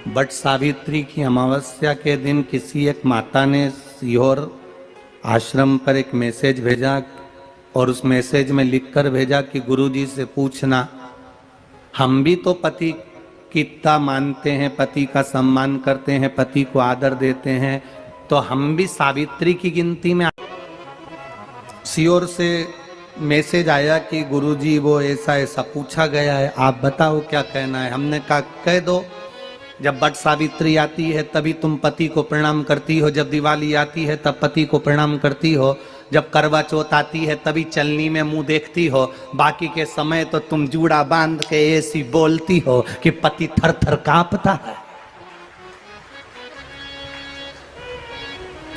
But Savitri की अमावस्या के दिन किसी एक माता ने सीहोर आश्रम पर एक मैसेज भेजा और उस मैसेज में लिखकर भेजा कि गुरुजी से पूछना, हम भी तो पति की इतना मानते हैं, पति का सम्मान करते हैं, पति को आदर देते हैं, तो हम भी सावित्री की गिनती में। सीहोर से मैसेज आया कि गुरुजी वो ऐसा ऐसा पूछा गया है, आप बताओ क्या कहना है। हमने कहा कह दो, जब बट सावित्री आती है तभी तुम पति को प्रणाम करती हो, जब दिवाली आती है तब पति को प्रणाम करती हो, जब करवा चौथ आती है तभी चलनी में मुंह देखती हो, बाकी के समय तो तुम जूड़ा बांध के ऐसी बोलती हो कि पति थर थर कांपता है।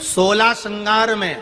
16 श्रृंगार में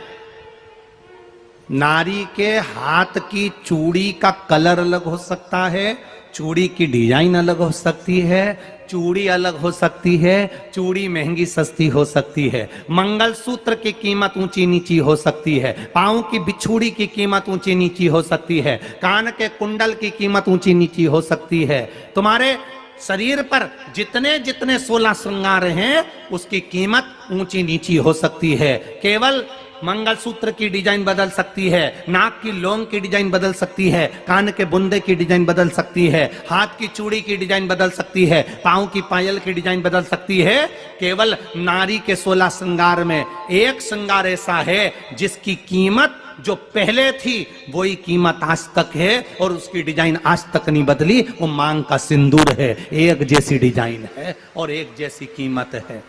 नारी के हाथ की चूड़ी का कलर अलग हो सकता है, चूड़ी की डिजाइन अलग हो सकती है, चूड़ी अलग हो सकती है, चूड़ी महंगी सस्ती हो सकती है, मंगलसूत्र की कीमत ऊंची नीची हो सकती है, पांव की बिछुड़ी की कीमत ऊंची नीची हो सकती है, कान के कुंडल की कीमत ऊंची नीची हो सकती है। तुम्हारे शरीर पर जितने जितने 16 श्रृंगार हैं उसकी कीमत ऊंची नीची हो सकती है। केवल मंगलसूत्र की डिजाइन बदल सकती है, नाक की लौंग की डिजाइन बदल सकती है, कान के बुंदे की डिजाइन बदल सकती है, हाथ की चूड़ी की डिजाइन बदल सकती है, पांव की पायल की डिजाइन बदल सकती है। केवल नारी के 16 श्रृंगार में एक श्रृंगार ऐसा है जिसकी कीमत जो पहले थी वही कीमत आज तक है और उसकी डिजाइन आज तक नहीं बदली। वो मांग का सिंदूर है, एक जैसी डिजाइन है और एक जैसी कीमत है।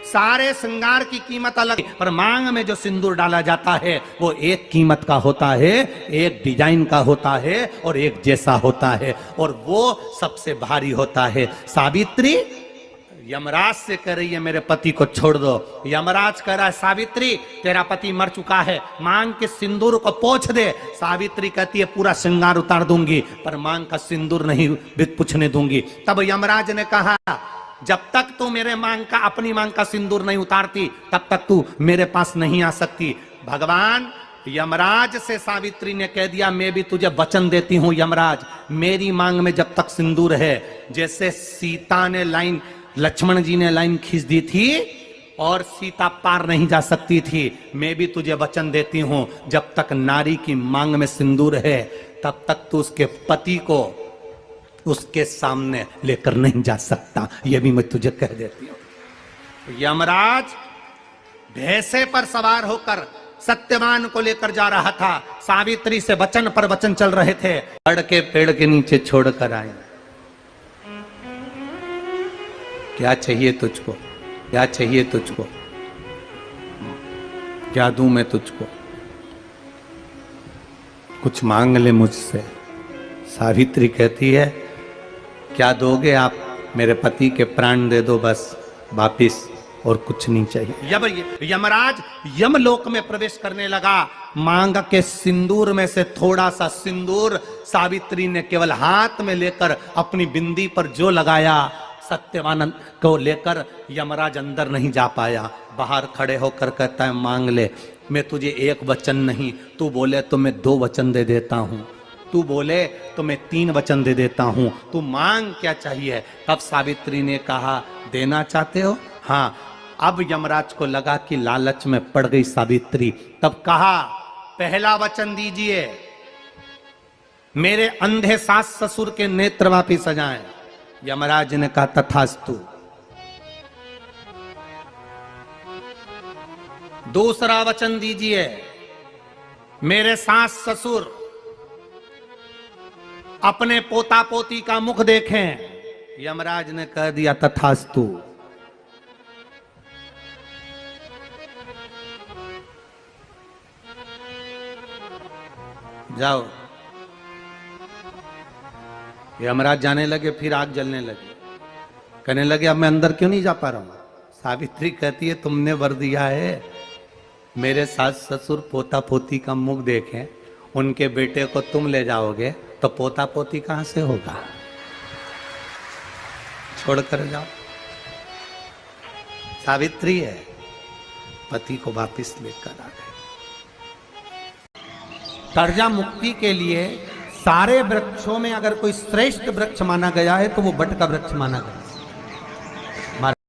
सारे श्रृंगार की कीमत अलग, पर मांग में जो सिंदूर डाला जाता है वो एक कीमत का होता है, एक डिजाइन का होता है और एक जैसा होता है और वो सबसे भारी होता है। सावित्री यमराज से कह रही है मेरे पति को छोड़ दो। यमराज कह रहा है सावित्री तेरा पति मर चुका है, मांग के सिंदूर को पोंछ दे। सावित्री कहती है पूरा श्रृंगार उतार दूंगी पर मांग का सिंदूर नहीं पूछने दूंगी। तब यमराज ने कहा जब तक तू मेरे अपनी मांग का सिंदूर नहीं उतारती तब तक तू मेरे पास नहीं आ सकती। भगवान यमराज से सावित्री ने कह दिया मैं भी तुझे वचन देती हूं यमराज, मेरी मांग में जब तक सिंदूर है, जैसे सीता ने लाइन, लक्ष्मण जी ने लाइन खींच दी थी और सीता पार नहीं जा सकती थी, मैं भी तुझे वचन देती हूं जब तक नारी की मांग में सिंदूर है तब तक तू उसके पति को उसके सामने लेकर नहीं जा सकता। यह भी मैं तुझे कह देती हूं। यमराज भैंसे पर सवार होकर सत्यवान को लेकर जा रहा था, सावित्री से वचन पर वचन चल रहे थे। बड़ के पेड़ के नीचे छोड़कर आए। क्या चाहिए तुझको, क्या चाहिए तुझको, क्या दूं मैं तुझको, कुछ मांग ले मुझसे। सावित्री कहती है क्या दोगे आप, मेरे पति के प्राण दे दो बस वापिस, और कुछ नहीं चाहिए। यमराज यमलोक में प्रवेश करने लगा। मांग के सिंदूर में से थोड़ा सा सिंदूर सावित्री ने केवल हाथ में लेकर अपनी बिंदी पर जो लगाया, सत्यवान को लेकर यमराज अंदर नहीं जा पाया। बाहर खड़े होकर कहता है मांग ले, मैं तुझे एक वचन नहीं, तू बोले तो मैं 2 वचन दे देता हूं, तू बोले तो मैं 3 वचन दे देता हूं, तू मांग क्या चाहिए। तब सावित्री ने कहा देना चाहते हो, हाँ। अब यमराज को लगा कि लालच में पड़ गई सावित्री। तब कहा पहला वचन दीजिए, मेरे अंधे सास ससुर के नेत्र वापिस आ जाएं। यमराज ने कहा तथास्तु। दूसरा वचन दीजिए, मेरे सास ससुर अपने पोता पोती का मुख देखें। यमराज ने कह दिया तथास्तु। जाओ। यमराज जाने लगे, फिर आग जलने लगी। कहने लगे अब मैं अंदर क्यों नहीं जा पा रहा हूं। सावित्री कहती है तुमने वर दिया है मेरे सास ससुर पोता पोती का मुख देखें, उनके बेटे को तुम ले जाओगे तो पोता पोती कहां से होगा, छोड़कर जाओ। सावित्री है, पति को वापिस लेकर आ गए। कर्जा मुक्ति के लिए सारे वृक्षों में अगर कोई श्रेष्ठ वृक्ष माना गया है तो वो बट का वृक्ष माना गया। मार